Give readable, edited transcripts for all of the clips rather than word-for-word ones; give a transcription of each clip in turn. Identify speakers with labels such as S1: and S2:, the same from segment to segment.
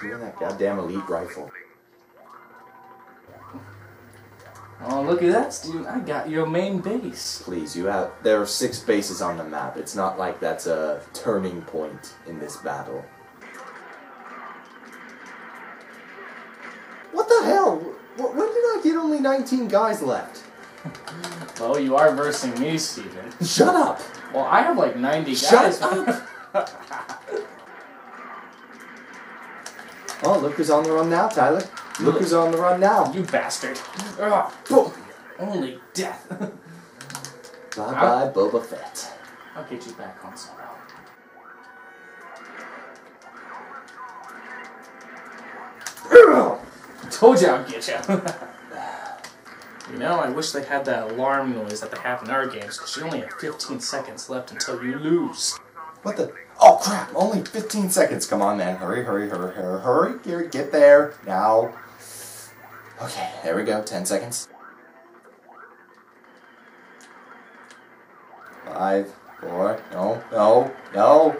S1: Give me that goddamn elite rifle.
S2: Oh, look at that, Steven. I got your main base.
S1: Please, there are 6 bases on the map. It's not like that's a turning point in this battle. What the hell? When did I get only 19 guys left?
S2: Well, you are versing me, Steven.
S1: Shut up!
S2: Well, I have like 90 guys.
S1: Shut up! Oh, look who's on the run now, Tyler. Look who's on the run now.
S2: You bastard. Ugh. Boom. Only death.
S1: Bye-bye, Boba Fett.
S2: I'll get you back on Solo. Told you I'll get you. You know, I wish they had that alarm noise that they have in our games, because you only have 15 seconds left until you lose.
S1: What the? Oh crap, only 15 seconds. Come on, man. Hurry, hurry, hurry, hurry, hurry. Here, get there. Now. Okay, there we go. 10 seconds. 5, 4, no, no, no.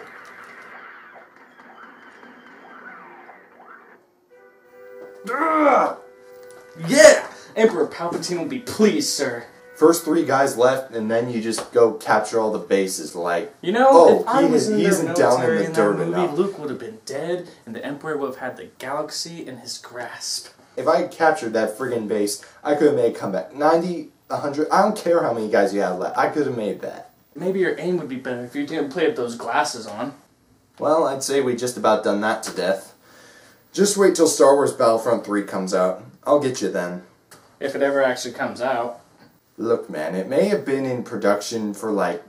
S2: Yeah! Emperor Palpatine will be pleased, sir.
S1: First 3 guys left, and then you just go capture all the bases. Like,
S2: you know,
S1: oh,
S2: if I was in
S1: he
S2: the
S1: isn't down in
S2: military
S1: the
S2: in
S1: dirt
S2: that movie,
S1: enough.
S2: Luke would have been dead, and the Emperor would have had the galaxy in his grasp.
S1: If I had captured that friggin' base, I could have made a comeback. 90, 100, I don't care how many guys you have left. I could have made that.
S2: Maybe your aim would be better if you didn't play with those glasses on.
S1: Well, I'd say we just about done that to death. Just wait till Star Wars Battlefront 3 comes out. I'll get you then.
S2: If it ever actually comes out.
S1: Look, man, it may have been in production for, like,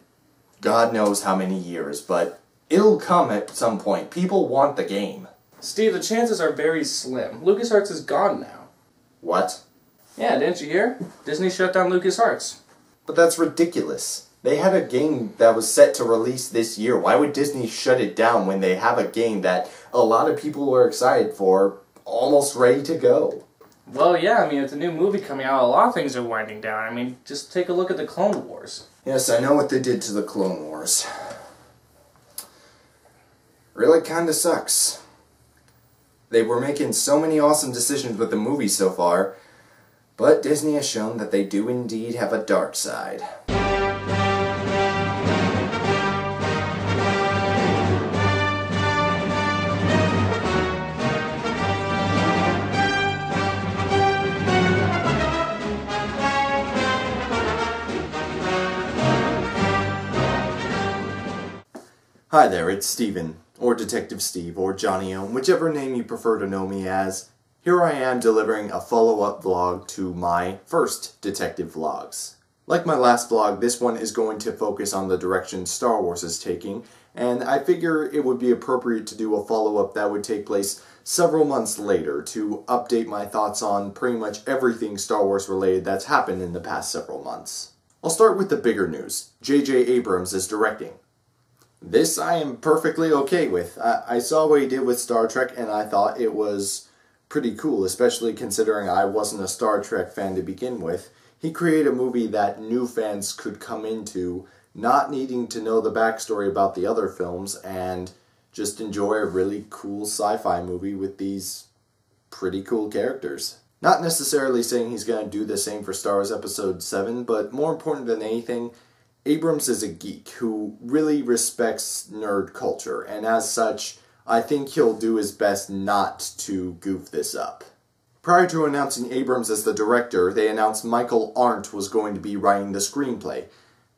S1: God knows how many years, but it'll come at some point. People want the game.
S2: Steve, the chances are very slim. LucasArts is gone now.
S1: What?
S2: Yeah, didn't you hear? Disney shut down LucasArts.
S1: But that's ridiculous. They had a game that was set to release this year. Why would Disney shut it down when they have a game that a lot of people were excited for, almost ready to go?
S2: Well, yeah, I mean, with the new movie coming out, a lot of things are winding down. I mean, just take a look at the Clone Wars.
S1: Yes, I know what they did to the Clone Wars. Really kinda sucks. They were making so many awesome decisions with the movie so far, but Disney has shown that they do indeed have a dark side. Hi there, it's Steven, or Detective Steve, or Johnny O, whichever name you prefer to know me as. Here I am delivering a follow-up vlog to my first detective vlogs. Like my last vlog, this one is going to focus on the direction Star Wars is taking, and I figure it would be appropriate to do a follow-up that would take place several months later to update my thoughts on pretty much everything Star Wars related that's happened in the past several months. I'll start with the bigger news. J.J. Abrams is directing. This I am perfectly okay with. I saw what he did with Star Trek and I thought it was pretty cool, especially considering I wasn't a Star Trek fan to begin with. He created a movie that new fans could come into, not needing to know the backstory about the other films, and just enjoy a really cool sci-fi movie with these pretty cool characters. Not necessarily saying he's going to do the same for Star Wars Episode 7, but more important than anything, Abrams is a geek who really respects nerd culture, and as such, I think he'll do his best not to goof this up. Prior to announcing Abrams as the director, they announced Michael Arndt was going to be writing the screenplay.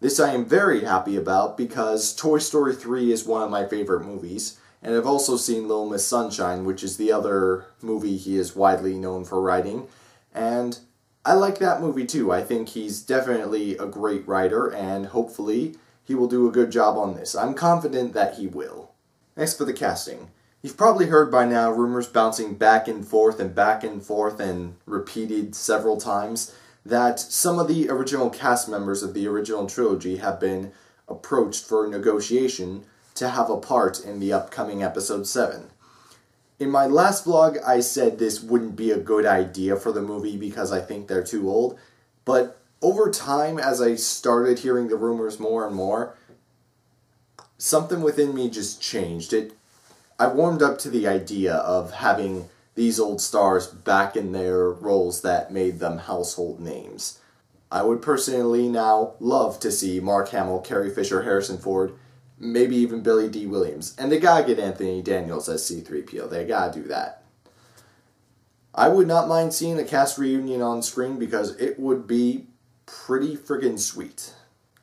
S1: This I am very happy about because Toy Story 3 is one of my favorite movies, and I've also seen Little Miss Sunshine, which is the other movie he is widely known for writing, and I like that movie too. I think he's definitely a great writer, and hopefully he will do a good job on this. I'm confident that he will. Next for the casting. You've probably heard by now rumors bouncing back and forth and repeated several times that some of the original cast members of the original trilogy have been approached for negotiation to have a part in the upcoming Episode 7. In my last vlog, I said this wouldn't be a good idea for the movie because I think they're too old, but over time, as I started hearing the rumors more and more, something within me just changed. I've warmed up to the idea of having these old stars back in their roles that made them household names. I would personally now love to see Mark Hamill, Carrie Fisher, Harrison Ford, maybe even Billy D. Williams. And they gotta get Anthony Daniels as C-3PO. They gotta do that. I would not mind seeing a cast reunion on screen because it would be pretty friggin' sweet.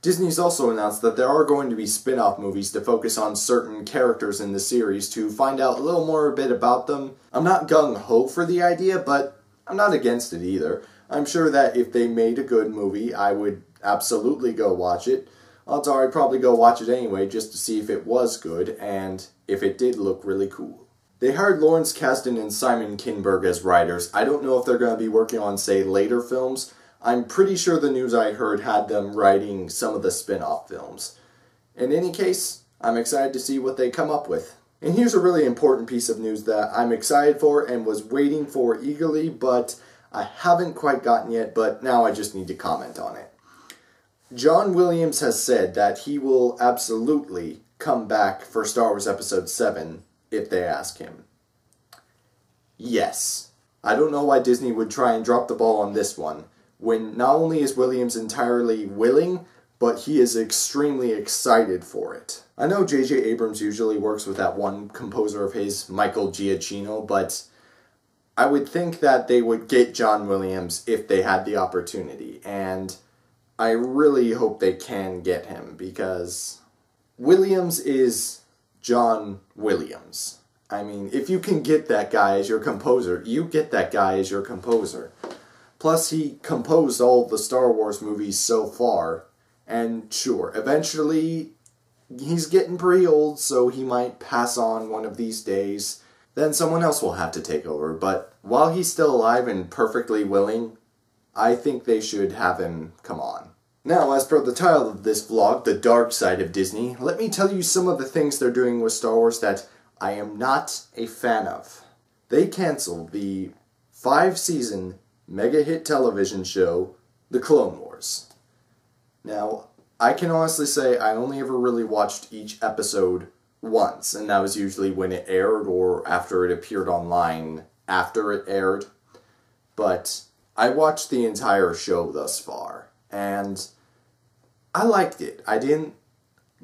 S1: Disney's also announced that there are going to be spin-off movies to focus on certain characters in the series to find out a little more a bit about them. I'm not gung-ho for the idea, but I'm not against it either. I'm sure that if they made a good movie, I would absolutely go watch it. Odds are I'd probably go watch it anyway just to see if it was good and if it did look really cool. They hired Lawrence Kasdan and Simon Kinberg as writers. I don't know if they're going to be working on, say, later films. I'm pretty sure the news I heard had them writing some of the spin-off films. In any case, I'm excited to see what they come up with. And here's a really important piece of news that I'm excited for and was waiting for eagerly, but I haven't quite gotten yet, but now I just need to comment on it. John Williams has said that he will absolutely come back for Star Wars Episode 7 if they ask him. Yes. I don't know why Disney would try and drop the ball on this one, when not only is Williams entirely willing, but he is extremely excited for it. I know J.J. Abrams usually works with that one composer of his, Michael Giacchino, but I would think that they would get John Williams if they had the opportunity, and I really hope they can get him, because Williams is John Williams. I mean, if you can get that guy as your composer, you get that guy as your composer. Plus, he composed all the Star Wars movies so far, and sure, eventually he's getting pretty old, so he might pass on one of these days. Then someone else will have to take over, but while he's still alive and perfectly willing, I think they should have him come on. Now, as per the title of this vlog, The Dark Side of Disney, let me tell you some of the things they're doing with Star Wars that I am not a fan of. They canceled the 5-season mega hit television show, The Clone Wars. Now, I can honestly say I only ever really watched each episode once, and that was usually when it aired or after it appeared online after it aired. But I watched the entire show thus far, and I liked it. I didn't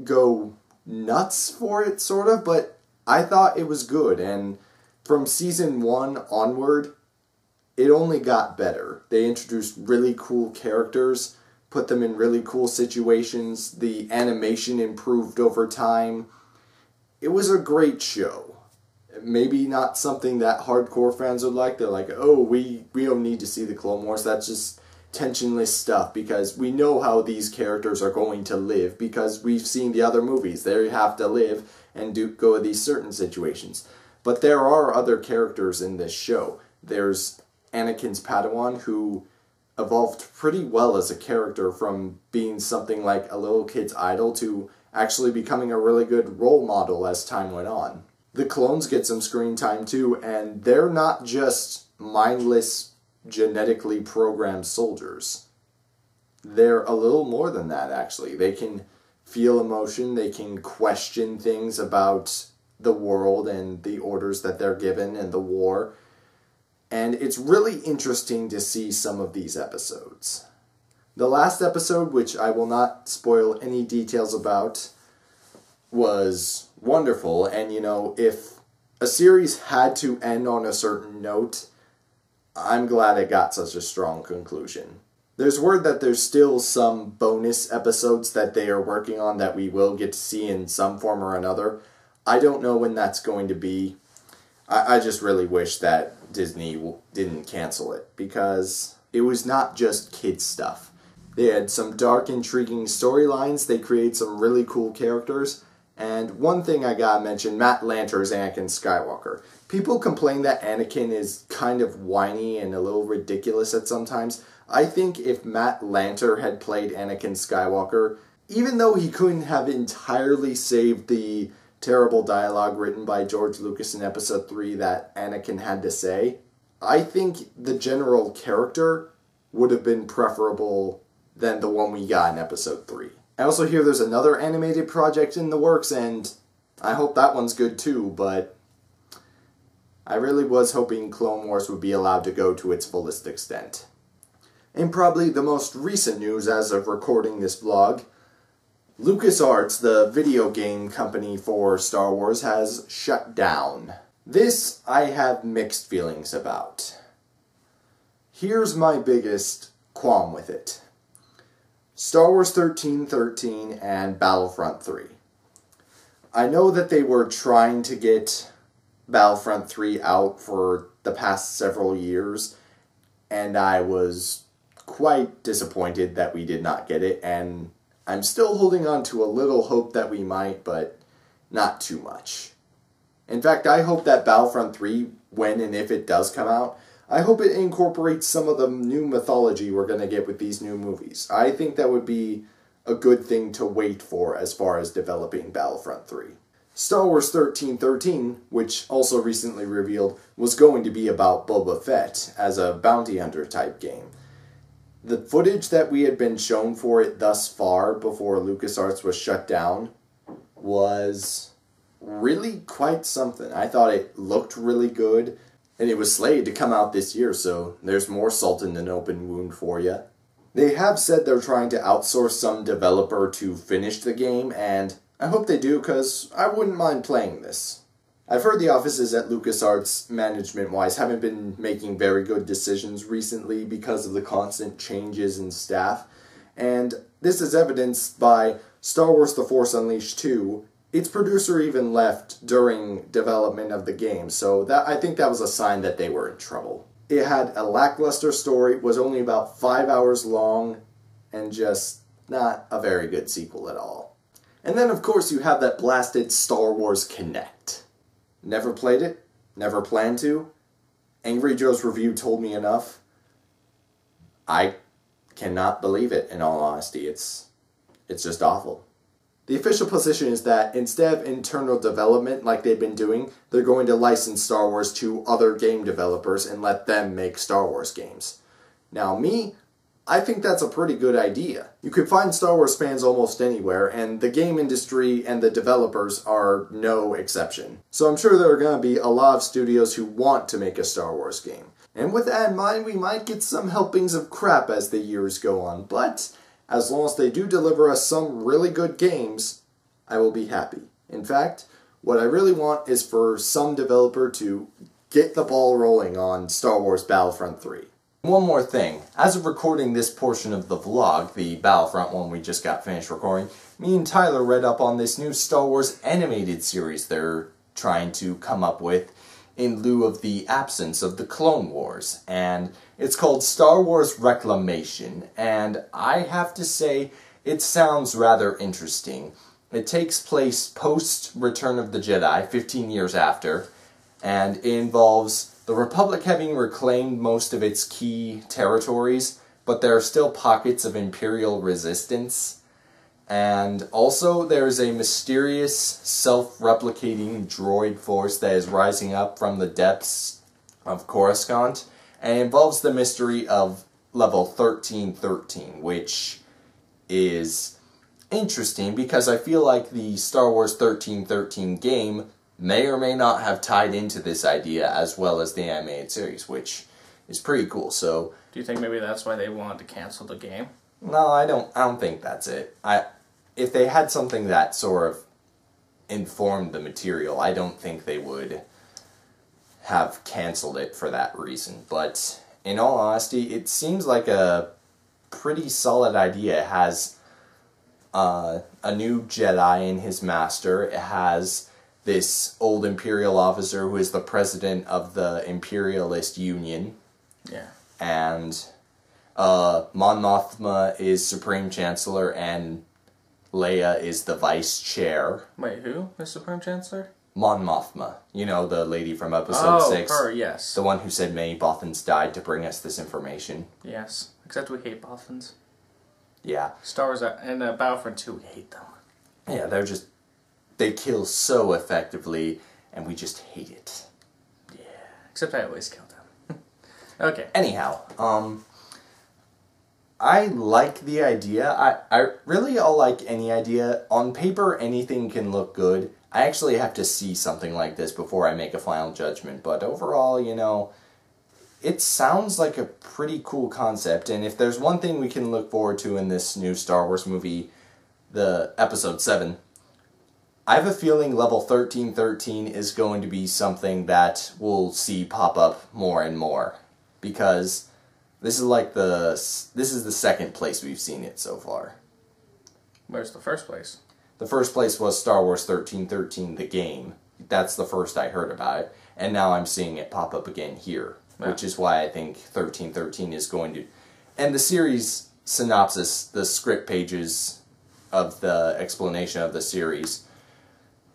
S1: go nuts for it, sort of, but I thought it was good, and from season 1 onward, it only got better. They introduced really cool characters, put them in really cool situations, the animation improved over time. It was a great show. Maybe not something that hardcore fans would like. They're like, oh, we don't need to see the Clone Wars, that's just tensionless stuff, because we know how these characters are going to live, because we've seen the other movies. They have to live and go these certain situations. But there are other characters in this show. There's Anakin's Padawan, who evolved pretty well as a character from being something like a little kid's idol to actually becoming a really good role model as time went on. The clones get some screen time too, and they're not just mindless, genetically programmed soldiers. They're a little more than that, actually. They can feel emotion, they can question things about the world and the orders that they're given and the war. And it's really interesting to see some of these episodes. The last episode, which I will not spoil any details about, was wonderful. And you know, if a series had to end on a certain note, I'm glad it got such a strong conclusion. There's word that there's still some bonus episodes that they are working on that we will get to see in some form or another. I don't know when that's going to be. I just really wish that Disney didn't cancel it, because it was not just kid stuff. They had some dark, intriguing storylines, they created some really cool characters, and one thing I gotta mention, Matt Lanter is Anakin Skywalker. People complain that Anakin is kind of whiny and a little ridiculous at sometimes. I think if Matt Lanter had played Anakin Skywalker, even though he couldn't have entirely saved the terrible dialogue written by George Lucas in Episode 3 that Anakin had to say, I think the general character would have been preferable than the one we got in Episode 3. I also hear there's another animated project in the works, and I hope that one's good too, but I really was hoping Clone Wars would be allowed to go to its fullest extent. And probably the most recent news as of recording this vlog, LucasArts, the video game company for Star Wars, has shut down. This I have mixed feelings about. Here's my biggest qualm with it. Star Wars 1313 and Battlefront 3. I know that they were trying to get Battlefront 3 out for the past several years, and I was quite disappointed that we did not get it, and I'm still holding on to a little hope that we might, but not too much. In fact, I hope that Battlefront 3, when and if it does come out, I hope it incorporates some of the new mythology we're going to get with these new movies. I think that would be a good thing to wait for as far as developing Battlefront 3. Star Wars 1313, which also recently revealed, was going to be about Boba Fett as a bounty hunter type game. The footage that we had been shown for it thus far before LucasArts was shut down was really quite something. I thought it looked really good. And it was slated to come out this year, so there's more salt in an open wound for you. They have said they're trying to outsource some developer to finish the game, and I hope they do, because I wouldn't mind playing this. I've heard the offices at LucasArts, management-wise, haven't been making very good decisions recently because of the constant changes in staff, and this is evidenced by Star Wars The Force Unleashed 2. Its producer even left during development of the game, so I think that was a sign that they were in trouble. It had a lackluster story, was only about 5 hours long, and just not a very good sequel at all. And then, of course, you have that blasted Star Wars Kinect. Never played it, never planned to. Angry Joe's review told me enough. I cannot believe it, in all honesty. It's just awful. The official position is that instead of internal development like they've been doing, they're going to license Star Wars to other game developers and let them make Star Wars games. Now I think that's a pretty good idea. You could find Star Wars fans almost anywhere, and the game industry and the developers are no exception. So I'm sure there are going to be a lot of studios who want to make a Star Wars game. And with that in mind, we might get some helpings of crap as the years go on, but as long as they do deliver us some really good games, I will be happy. In fact, what I really want is for some developer to get the ball rolling on Star Wars Battlefront 3. One more thing. As of recording this portion of the vlog, the Battlefront one we just got finished recording, me and Tyler read up on this new Star Wars animated series they're trying to come up with in lieu of the absence of the Clone Wars, and it's called Star Wars Reclamation, and I have to say, it sounds rather interesting. It takes place post-Return of the Jedi, 15 years after, and it involves the Republic having reclaimed most of its key territories, but there are still pockets of Imperial resistance. And also, there's a mysterious, self-replicating droid force that is rising up from the depths of Coruscant, and it involves the mystery of level 1313, which is interesting because I feel like the Star Wars 1313 game may or may not have tied into this idea as well as the animated series, which is pretty cool. So,
S2: do you think maybe that's why they wanted to cancel the game?
S1: No, I don't think that's it. If they had something that sort of informed the material, I don't think they would have canceled it for that reason. But in all honesty, it seems like a pretty solid idea. It has a new Jedi and his master. It has this old Imperial officer who is the president of the Imperialist Union.
S2: Yeah.
S1: And Mon Mothma is Supreme Chancellor, and Leia is the Vice Chair.
S2: Wait, who? The Supreme Chancellor?
S1: Mon Mothma. You know, the lady from episode 6.
S2: Oh, her, yes.
S1: The one who said many Bothans died to bring us this information.
S2: Yes. Except we hate Bothans.
S1: Yeah.
S2: Star Wars and Battlefront 2, we hate them.
S1: Yeah, they kill so effectively, and we just hate it.
S2: Yeah. Except I always kill them. Okay.
S1: Anyhow, I like the idea. I'll like any idea. On paper, anything can look good. I actually have to see something like this before I make a final judgment, but overall, you know, it sounds like a pretty cool concept, and if there's one thing we can look forward to in this new Star Wars movie, the Episode 7, I have a feeling level 1313 is going to be something that we'll see pop up more and more, because this is the second place we've seen it so far.
S2: Where's the first place?
S1: The first place was Star Wars 1313, the game. That's the first I heard about it, and now I'm seeing it pop up again here, which is why I think 1313 is going to... And the series synopsis, the script pages of the explanation of the series,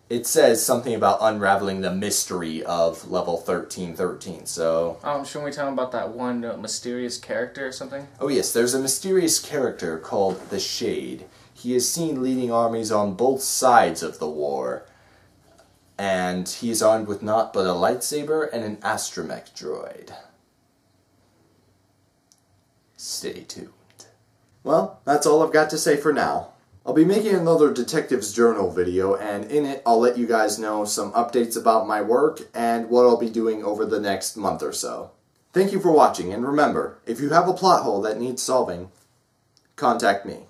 S1: it says something about unraveling the mystery of level 1313, so...
S2: Shouldn't we tell them about that one mysterious character or something?
S1: Oh yes, there's a mysterious character called the Shade. He is seen leading armies on both sides of the war, and he is armed with naught but a lightsaber and an astromech droid. Stay tuned. Well, that's all I've got to say for now. I'll be making another Detective's Journal video, and in it I'll let you guys know some updates about my work and what I'll be doing over the next month or so. Thank you for watching, and remember, if you have a plot hole that needs solving, contact me.